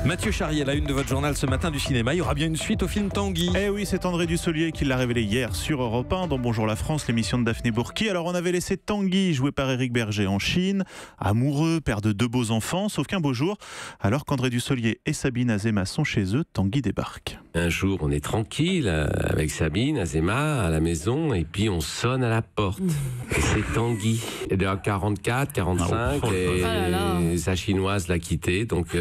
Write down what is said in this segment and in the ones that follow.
Mathieu Charrier, la une de votre journal ce matin du cinéma. Il y aura bien une suite au film Tanguy. Eh oui, c'est André Dussolier qui l'a révélé hier sur Europe 1 dans Bonjour la France, l'émission de Daphné Bourki. Alors on avait laissé Tanguy, joué par Éric Berger, en Chine, amoureux, père de 2 beaux enfants, sauf qu'un beau jour, alors qu'André Dussolier et Sabine Azéma sont chez eux, Tanguy débarque. Un jour, on est tranquille avec Sabine Azéma à la maison et puis on sonne à la porte. Et c'est Tanguy. Il est à 44, 45 et sa chinoise l'a quitté. Donc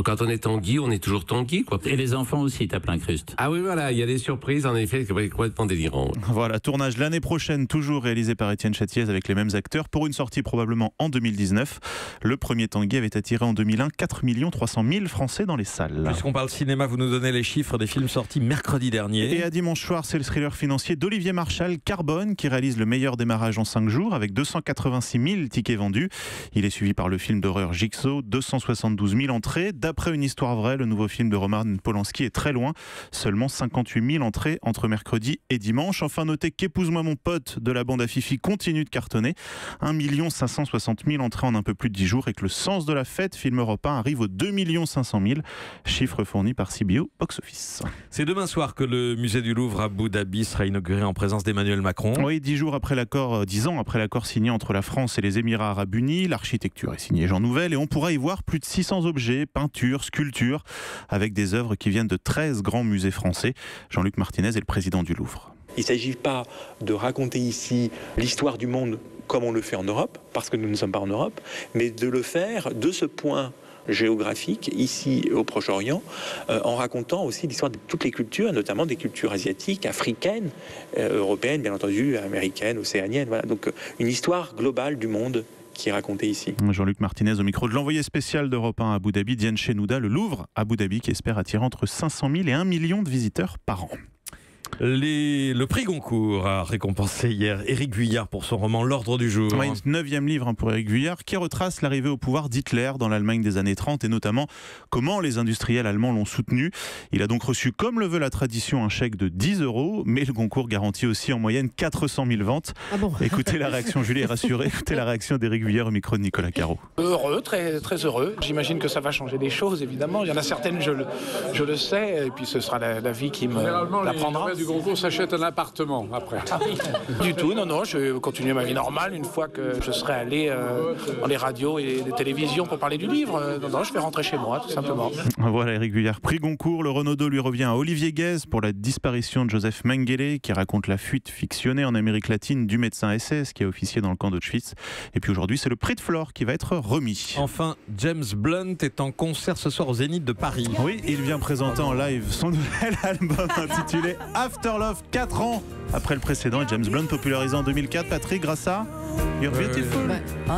quand on est Tanguy, on est toujours Tanguy, quoi. Et les enfants aussi tapent l'incruste. Ah oui, voilà, il y a des surprises en effet complètement délirantes. Voilà, tournage l'année prochaine, toujours réalisé par Étienne Châtiez avec les mêmes acteurs, pour une sortie probablement en 2019. Le premier Tanguy avait attiré en 2001 4 300 000 Français dans les salles. Puisqu'on parle cinéma, vous nous donnez les chiffres des films sortis mercredi dernier. Et à dimanche soir, c'est le thriller financier d'Olivier Marchal, Carbone, qui réalise le meilleur démarrage en 5 jours avec 286 000 tickets vendus. Il est suivi par le film d'horreur Jigsaw, 272 000 entrées. D'après une histoire vraie, le nouveau film de Roman Polanski est très loin. Seulement 58 000 entrées entre mercredi et dimanche. Enfin, notez qu'Épouse-moi mon pote de la bande à Fifi continue de cartonner. 1 560 000 entrées en un peu plus de 10 jours et que Le Sens de la fête, film européen, arrive aux 2 500 000. Chiffre fourni par CBO Box Office. C'est demain soir que le musée du Louvre à Abu Dhabi sera inauguré en présence d'Emmanuel Macron. Oui, 10 ans après l'accord signé entre la France et les Émirats Arabes Unis. L'architecture est signée Jean Nouvel et on pourra y voir plus de 600 objets, peintures, sculptures, avec des œuvres qui viennent de 13 grands musées français. Jean-Luc Martinez est le président du Louvre. Il ne s'agit pas de raconter ici l'histoire du monde comme on le fait en Europe, parce que nous ne sommes pas en Europe, mais de le faire de ce point géographique, ici au Proche-Orient, en racontant aussi l'histoire de toutes les cultures, notamment des cultures asiatiques, africaines, européennes, bien entendu, américaines, océaniennes. Voilà. Donc une histoire globale du monde qui est raconté ici. Jean-Luc Martinez au micro de l'envoyé spécial d'Europe 1 à Abu Dhabi, Diane Chenouda, le Louvre Abu Dhabi, qui espère attirer entre 500 000 et 1 million de visiteurs par an. Le prix Goncourt a récompensé hier Éric Vuillard pour son roman L'Ordre du jour. Oui, 9e livre pour Éric Vuillard, qui retrace l'arrivée au pouvoir d'Hitler dans l'Allemagne des années 30 et notamment comment les industriels allemands l'ont soutenu. Il a donc reçu, comme le veut la tradition, un chèque de 10 €, mais le Goncourt garantit aussi en moyenne 400 000 ventes. Ah bon. Écoutez la réaction, Julie est rassurée, écoutez la réaction d'Éric Vuillard au micro de Nicolas Caro. Heureux, très, très heureux. J'imagine que ça va changer des choses, évidemment. Il y en a certaines, je le sais, et puis ce sera la vie qui me l'apprendra. Du Goncourt s'achète un appartement après. Ah oui. Du tout, non, je vais continuer ma vie normale une fois que je serai allé dans les radios et les télévisions pour parler du livre. Non, je vais rentrer chez moi, tout simplement. Voilà, Éric Vuillard, prix Goncourt. Le Renaudot lui revient à Olivier Guèze pour la disparition de Joseph Mengele, qui raconte la fuite fictionnée en Amérique latine du médecin SS qui a officié dans le camp d'Auschwitz. Et puis aujourd'hui, c'est le prix de Flore qui va être remis. Enfin, James Blunt est en concert ce soir au Zénith de Paris. Oui, il vient présenter en live son nouvel album intitulé After Love, 4 ans après le précédent, et James Blunt popularisé en 2004, Patrick, grâce à You're Beautiful.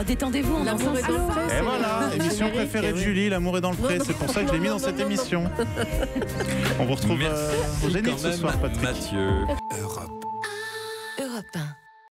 Détendez-vous, on L'amour est dans le pré. Et voilà, émission préférée de Julie, L'amour est dans le pré, c'est pour ça que je l'ai mis dans cette émission. On vous retrouve au Zénith ce soir, Patrick. Mathieu.